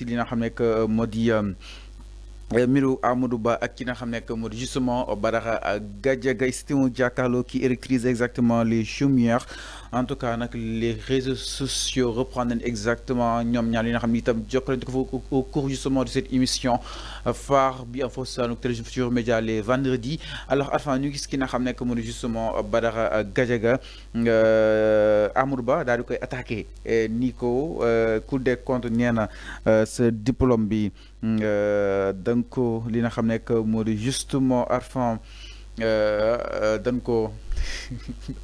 si li nga xam ne que moo di Miro Amadou Ba ak ki nga xam ne que moo di justement Badara Gadiaga c'était un jàkkaarloo qui électrise exactement les chaumières en tout cas nag les réseaux sociaux reprennent exactement ñoom ñaar yi nga xam ne itam jokkalante ko fa au cours justement de cette émission phare bi Infos Salon Télévision Futurs Médias les vendredis alors enfin ñu gis ki nga xam ne que moo di justement Badara Gadiaga Amadou Ba daal di koy attaqué ni ko Cour des comptes nee na ce diplôme bi donc li nga xam ne que moo di justement arfan dañ ko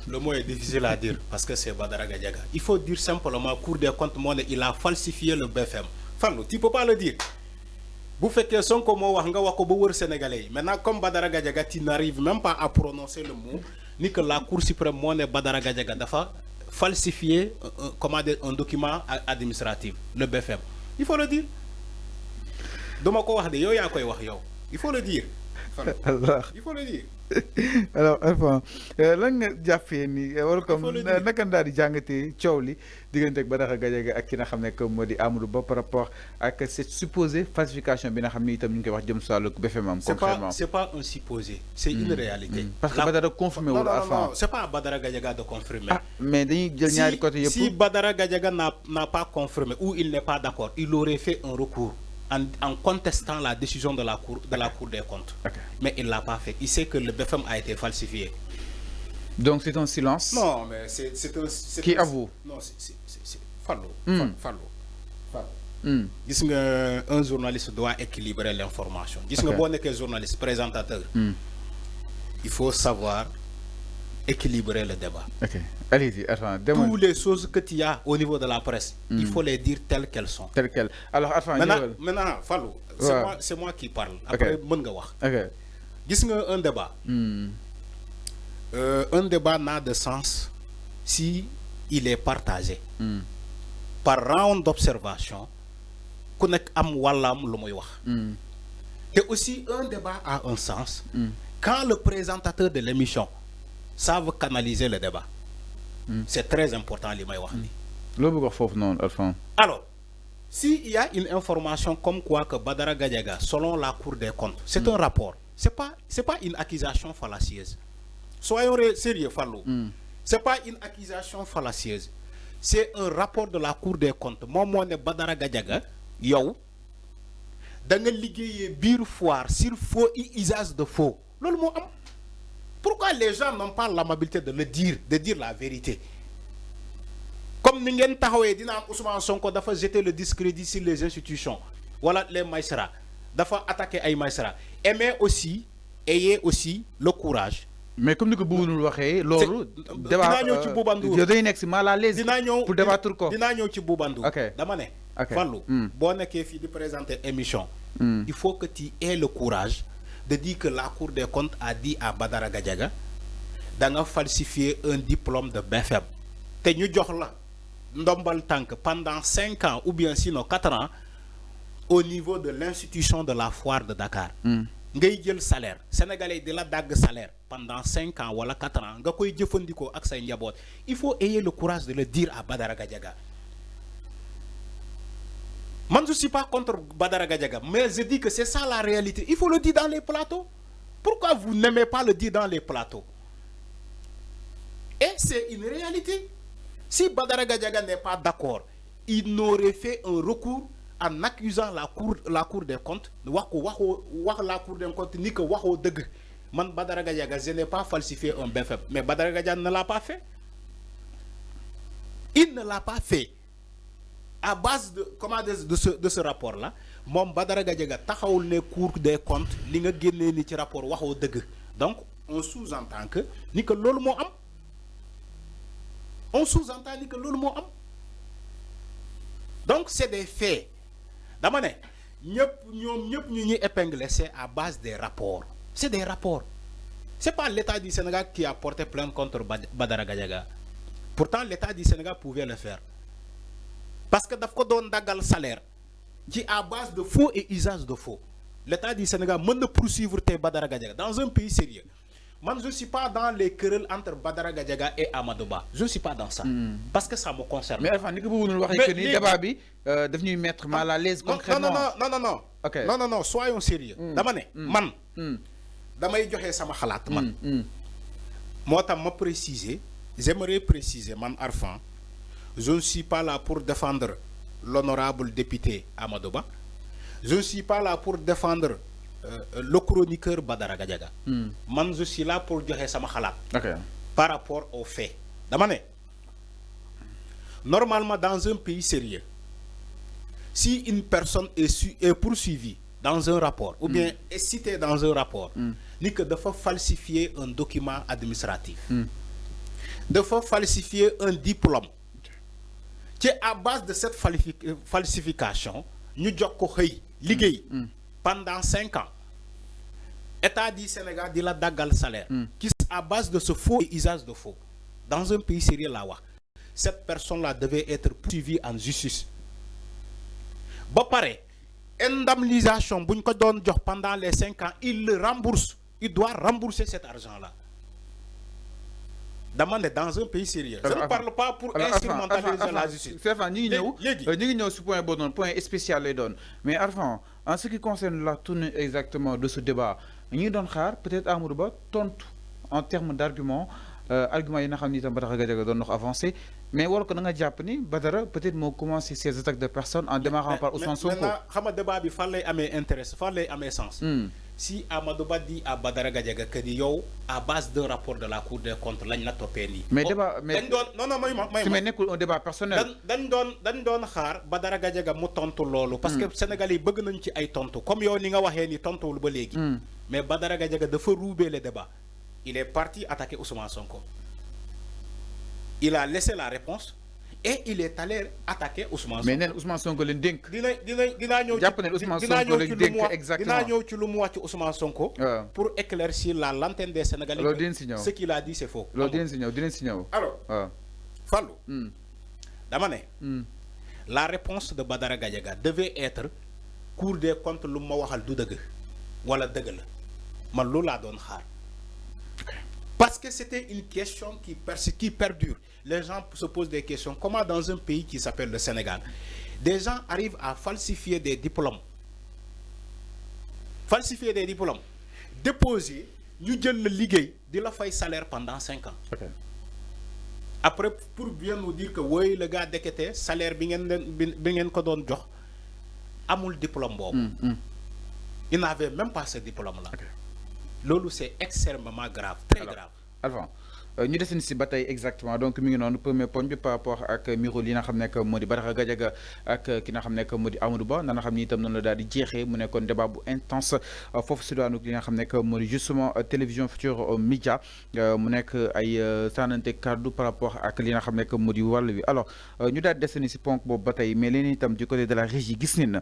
le mot est difficile à dire parce que c'est Badara Gadiaga. Il faut dire simplement Cour des comptes moo ne il a falsifié le BFM. Fallou, tu peux pas le dire. Bu fekkee Sonko moo wax nga wax ko ba wër Sénégalais yi maintenant comme Badara Gadiaga tu n'arrives même pas à prononcer le mot ni que la Cour suprême moo ne Badara Gadiaga dafa falsifier un document administratif le BFM. Il faut le dire. dama ko wax de yow yaa koy wax yow il faut le dire. alors il faut le dire. alors enfin lan nga jàppee ni wala comme naka daal di jàngatee coow li diggante ak Badara Gadiaga ak ki nga xam ne que moo di Amadou Ba par rapport ak cette supposée falsification bi nga xam ni itam ñu ngi koy wax jëm si wàllu BFM am concrètement c'est pas un supposé c'est une réalité. parce que Badara confirmé wul non c'est pas Badara Gadiaga de confirmer. ah mais dañuy jël ñaari côté yëpp. si Badara Gadiaga n'a pas confirmé ou il n'est pas d'accord il aurait fait un recours en contestant la décision de la Cour des comptes. Okay. Mais il ne l'a pas fait. Il sait que le BFM a été falsifié. Donc c'est un silence. Non, mais c'est un... Qui avoue? Non, c'est Fallou. Fallou. Gis nga un journaliste doit équilibrer l'information. Gis nga boo nekkee journaliste présentateur. Il faut savoir équilibrer le débat. Ok. Allez-y, attends. Toutes les choses que tu as au niveau de la presse, il faut les dire telles qu'elles sont. Telles quelles. Alors, attends. Maintenant Fallou, c'est moi qui parle. Après, mën nga wax. Ok. Gis nga un débat. Un débat n'a de sens si il est partagé. Par round d'observation, ku nekk am wàllam lu muy wax. Et aussi, un débat a un sens quand le présentateur de l'émission savent canaliser le débat. C'est très important li may wax ni. Lo bëgg wax foofu noonu Alphane. Alors, s'il y a une information comme quoi que Badara Gadiaga, selon la Cour des comptes, c'est un rapport. C'est pas une accusation fallacieuse. Soyons sérieux, Fallou. C'est pas une accusation fallacieuse. C'est un rapport de la Cour des comptes. Moom moo ne Badara Gadiaga yow da nga liggéeyee biir foire sur faux et usage de faux. Loolu moo am. Pourquoi les gens n'ont pas l'amabilité de le dire, de dire la vérité? Comme ni ngeen taxawee dina am Ousmane Sonko dafa jeter le discrédit sur les institutions wala les magistrats dafa attaquer ay magistrats. Ayez aussi le courage. Mais comme ni ko bëggul waxee loolu. dinaa ñëw ci Bouba Ndour day nekk si mal à l'aise. dinaa ñëw pour débattre ko. dinaa ñëw ci Bouba Ndour. Ok dama ne. Fallou boo nekkee fii di présenter émission. Il faut que tu aies le courage de dire que la Cour des comptes a dit à Badara Gadiaga da nga falsifier un diplôme de BFM te ñu jox la ndombal tànk pendant 5 ans ou bien sinon 4 ans au niveau de l'institution de la foire de Dakar. ngay jël salaire sénégalais di la dagg salaire pendant 5 ans wala 4 ans nga koy jëfandikoo ak say njaboot il faut ayer le courage de le dire à Badara Gadiaga. Moi, je ne suis pas contre Badara Gadiaga, mais je dis que c'est ça la réalité. Il faut le dire dans les plateaux. Pourquoi vous n'aimez pas le dire dans les plateaux? Et c'est une réalité. Si Badara Gadiaga n'est pas d'accord, il n'aurait fait un recours en accusant la cour des comptes. La Cour des comptes ni que waxo deug. Man Badara Gadiaga, je n'ai pas falsifié un BFM, mais Badara Gadiaga ne l'a pas fait. Il ne l'a pas fait. À base de ce rapport-là, moom Badara Gadiaga taxawul ne Cour des comptes li nga génnee ni ci rapport waxoo dëgg. Donc on sous-entend que ni que loolu moo am. On sous-entend ni que loolu moo am. Donc c'est des faits. Dama ne ñoom ñëpp ñu ñuy épingler c'est à base des rapports. C'est des rapports. C'est pas l'État du Sénégal qui a porté plainte contre Badara Gadiaga. Pourtant l'État du Sénégal pouvait le faire. Parce que daf ko doon daggal salaire qui à base de faux et usage de faux. L'État du Sénégal peut poursuivre tes Badara Gadiaga dans un pays sérieux. Moi, je ne suis pas dans les querelles entre Badara Gadiaga et Amadou Ba. Je ne suis pas dans ça. Parce que ça me concerne. Mais enfin, vous nous que ni débat bi devenu mettre mal à l'aise concrètement. Non. Ok. Non, soyons sérieux. Dama ne, man, damay joxe sama xalaat man. Moi, je me préciser, j'aimerais préciser, man Arfan, je ne suis pas là pour défendre l'honorable député Amadou Ba. Je ne suis pas là pour défendre le chroniqueur Badara Gadiaga. Man, je suis là pour dire sama khalat. Par rapport aux faits. Damane. Normalement, dans un pays sérieux, si une personne est poursuivie dans un rapport, ou bien est citée dans un rapport, ni que de falsifier un document administratif, de falsifier un diplôme, qui est à base de cette falsification, nous avons pendant 5 ans. État du Sénégal dit la dagal salaire. Qui à base de ce faux et usage de faux. Dans un pays sérieux là, cette personne-là devait être poursuivie en justice. Bon, pareil, indemnisation, pendant les 5 ans, il le rembourse. Il doit rembourser cet argent-là. Demande dans un pays sérieux. Je ne parle pas pour instrumentaliser la justice. Nous avons ce point spécial. Mais Arfan, en ce qui concerne la tournée exactement de ce débat, nous avons peut-être Amadou Ba tontu en termes d'arguments, arguments yi nga xam ni itam Badara Gadiaga doon wax avancé, mais wala ko da nga jàpp ni Badara peut-être moo commencé ces attaques de personnes en démarrant par Ousmane Sonko. Maintenant xam nga débat bi fan lay amee intérêt fan lay amee sens. Si Amadou Ba dit à Badara Gadiaga que ni yow à base d'un rapport de la Cour des comptes lañ la toppee nii. Mais débat mais non mais nekkul un débat personnel. dañ doon xaar Badara Gadiaga mu tontu loolu. Parce que Sénégalais yi bëgg nañ ci ay tontu comme yow ni nga waxee ni tontuwul ba léegi. Mais Badara Gadiaga dafa rouber le débat. Il est parti attaquer Ousmane Sonko. Il a laissé la réponse et il est allé attaquer Ousmane Sonko. Mais Ousmane Sonko leen dénk. Dinaa ñëw ci lu mu wax ci Ousmane Sonko. Pour éclaircir la lanterne des Sénégalais. Ce qu'il a dit c'est faux. Alors, Fallou, dama ne, la réponse de Badara Gadiaga devait être Cour des comptes lu ma waxal du dëgg wala dëgg la man loolu laa doon xaar. Parce que c'était une question qui perdure. Les gens se posent des questions. Comment dans un pays qui s'appelle le Sénégal, des gens arrivent à falsifier des diplômes. Falsifier des diplômes. Déposer, nous avons le liguey de la faille salaire pendant 5 ans. Après, pour bien nous dire que oui, le gars déquêté, salaire bien qu'on donne jox, amul diplôme bob. Il n'avait même pas ce diplôme-là. Lolo, c'est extrêmement grave, très grave. Alpha, ñu dessin ci bataille exactement donc mi ngi non premier point bi par rapport ak miro li nga xam nek modi Badara Gadiaga ak ki nga xam nek modi Amadou Ba na nga xam ni itam non la daal di jeexee mu nekkoon débat bu intense fofu ci daanu li nga xam nek modi justement télévision Futurs Médias mu nekk ay sanante cadeau par rapport ak li nga xam nek modi wàll wi alors ñu daal di dessin ci ponk boobu bataille mais leen itam du côté de la régie gis nañ na